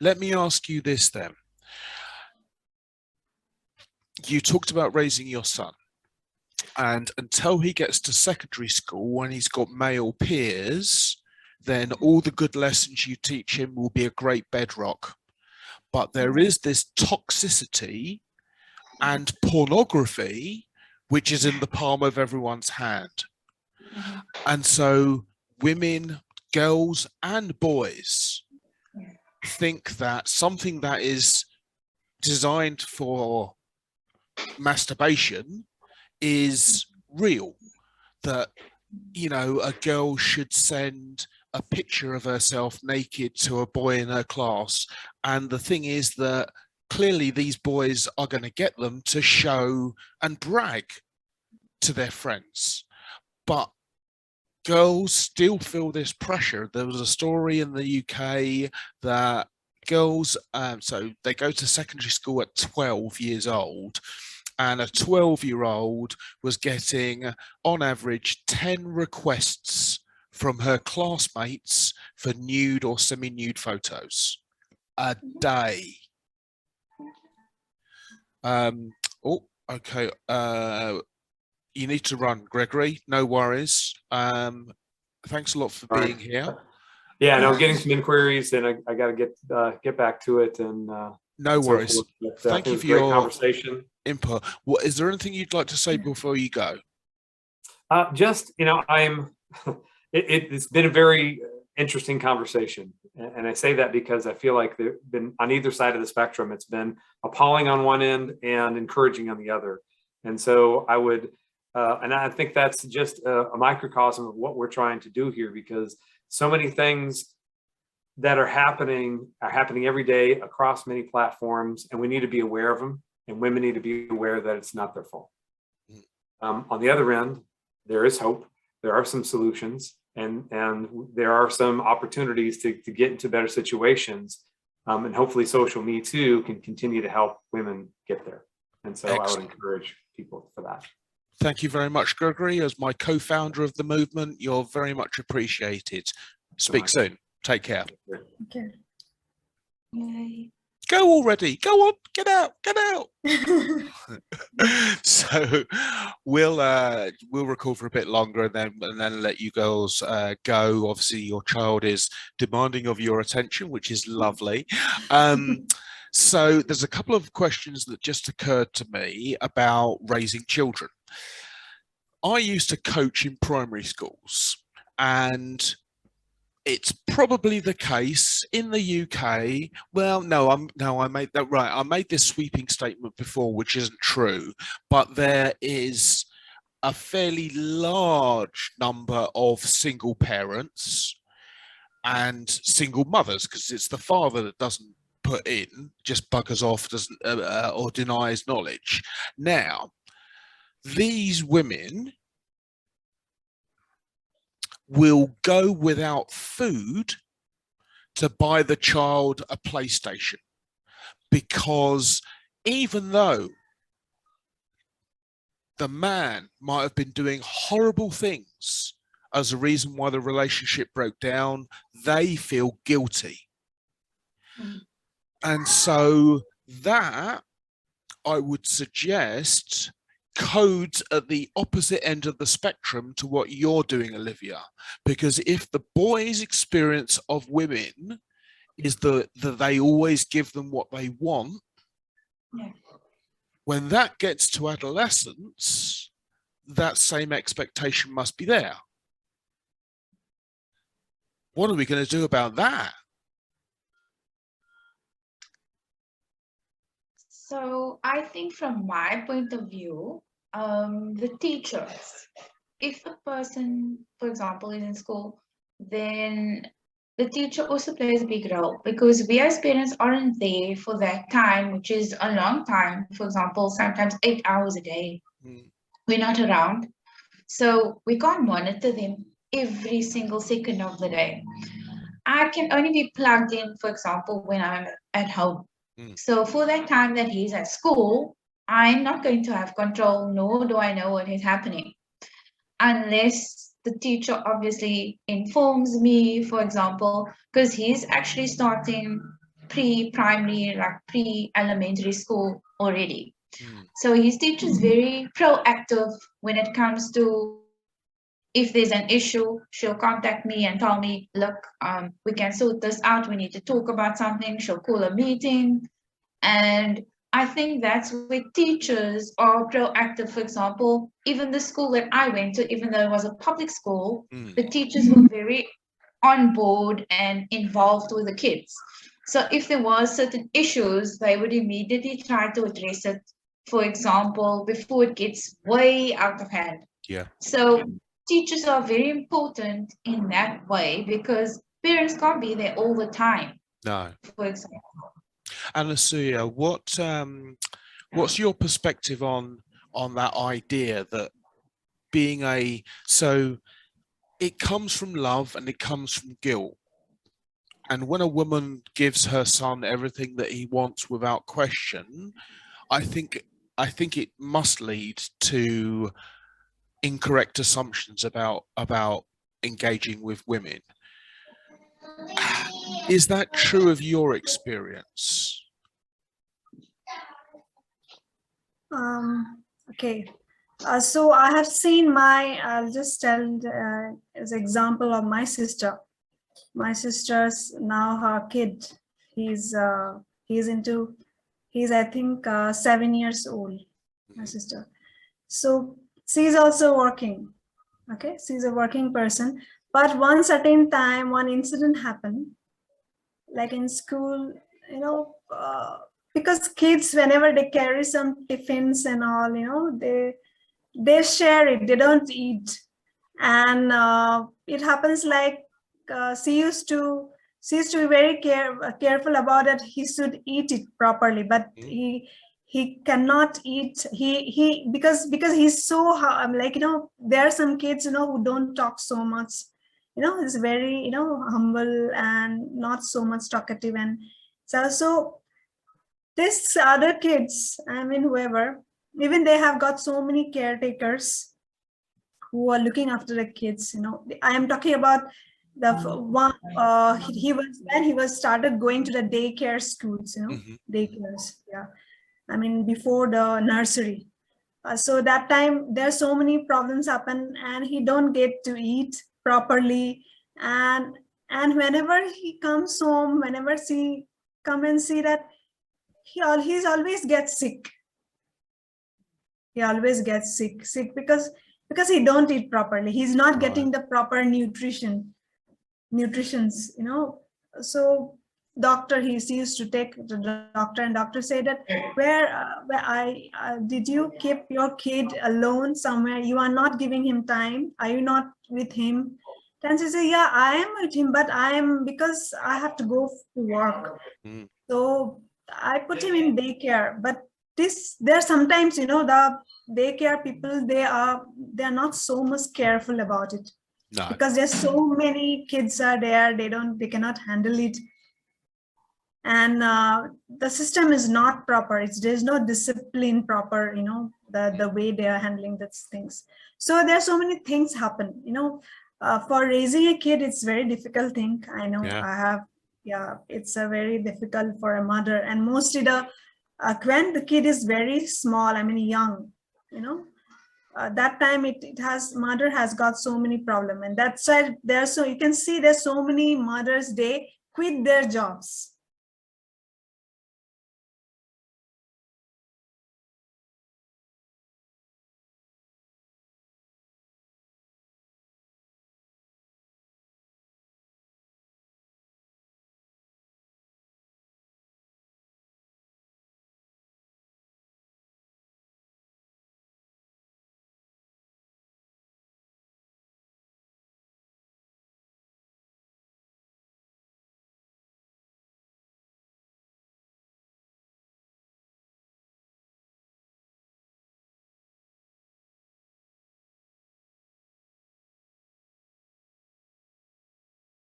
Let me ask you this then. You talked about raising your son, and until he gets to secondary school, when he's got male peers, then all the good lessons you teach him will be a great bedrock. But there is this toxicity and pornography, which is in the palm of everyone's hand. And so women, girls, and boys think that something that is designed for masturbation is real, that, you know, a girl should send a picture of herself naked to a boy in her class. And the thing is that clearly these boys are going to get them to show and brag to their friends. But girls still feel this pressure. There was a story in the UK that girls, so they go to secondary school at 12 years old, and a 12-year-old was getting, on average, 10 requests from her classmates for nude or semi-nude photos a day. Oh, okay. You need to run, Gregory. No worries. Thanks a lot for being here. Yeah, and I'm getting some inquiries, and I got to get back to it. And no worries. Thank you for your conversation. Input. What is there anything you'd like to say before you go? Just, you know, it's been a very interesting conversation, and I say that because I feel like there's been, on either side of the spectrum, it's been appalling on one end and encouraging on the other. And so I would, and I think that's just a microcosm of what we're trying to do here, because so many things that are happening every day across many platforms, and we need to be aware of them, and women need to be aware that it's not their fault. On the other end, there is hope. There are some solutions, and there are some opportunities to get into better situations, and hopefully Social Me Too can continue to help women get there. And so excellent. I would encourage people for that. Thank you very much, Gregory. As my co-founder of the movement, you're very much appreciated. Speak soon. Take care. Okay. Yay. Go already. Go on. Get out. Get out. So we'll record for a bit longer and then let you girls go. Obviously, your child is demanding of your attention, which is lovely. So there's a couple of questions that just occurred to me about raising children. I used to coach in primary schools, and it's probably the case in the UK. Well, no, I made that right. I made this sweeping statement before, which isn't true, but there is a fairly large number of single parents and single mothers, because it's the father that doesn't put in, just buggers off, doesn't or denies knowledge. Now, these women will go without food to buy the child a PlayStation, because even though the man might have been doing horrible things as a reason why the relationship broke down, they feel guilty. And so that, I would suggest, codes at the opposite end of the spectrum to what you're doing, Olivia. Because if the boys' experience of women is that they always give them what they want, yeah. When that gets to adolescence, that same expectation must be there. What are we going to do about that? So I think from my point of view, the teachers, if the person, for example, is in school, then the teacher also plays a big role, because we as parents aren't there for that time, which is a long time. For example, sometimes 8 hours a day. We're not around. So we can't monitor them every single second of the day. I can only be plugged in, for example, when I'm at home. So for that time that he's at school, I'm not going to have control, nor do I know what is happening, unless the teacher obviously informs me, for example, because he's actually starting pre-primary, like pre-elementary school already. Mm. So his teacher is very proactive when it comes to, if there's an issue, she'll contact me and tell me, look, we can sort this out. We need to talk about something. She'll call a meeting. And I think that's where teachers are proactive. For example, even the school that I went to, even though it was a public school, the teachers were very on board and involved with the kids. So if there was certain issues, they would immediately try to address it, for example, before it gets way out of hand. Yeah. So teachers are very important in that way because parents can't be there all the time, No. for example. And Asuya, what's your perspective on that idea that so it comes from love and it comes from guilt. And when a woman gives her son everything that he wants without question, I think it must lead to incorrect assumptions about engaging with women. Is that true of your experience? Okay. So I have seen I'll just tell as example of my sister. My sister's now her kid. He's I think 7 years old, my sister. So she's also working. Okay, she's a working person. But one certain time, one incident happened, like in school, because kids, whenever they carry some tiffins and all, they share it, they don't eat. And it happens like she used to be very careful about it. He should eat it properly, but he cannot eat. He because he's so there are some kids who don't talk so much. He's very humble and not so much talkative, and so this other kids, whoever, even they have got so many caretakers who are looking after the kids. I am talking about the one he was started going to the daycare schools, daycares, yeah, before the nursery. So that time there's so many problems happen and he don't get to eat properly, and whenever he comes home, whenever she come and see that he's always gets sick. He always gets sick because he don't eat properly. He's not getting the proper nutritions. So doctor, he used to take the doctor, and doctor said that where did you keep your kid alone somewhere? You are not giving him time. Are you not with him? Then she said, yeah, I am with him, but because I have to go to work. So I put him in daycare. But there sometimes, the daycare people, they are not so much careful about it. No. Because there's so many kids are there, they cannot handle it. And the system is not proper. There's no discipline proper, the way they are handling these things. So there's so many things happen, for raising a kid, it's very difficult thing. I know. Yeah. It's a very difficult for a mother, and mostly when the kid is very small, young, that time mother has got so many problems, and that's why you can see there's so many mothers, they quit their jobs.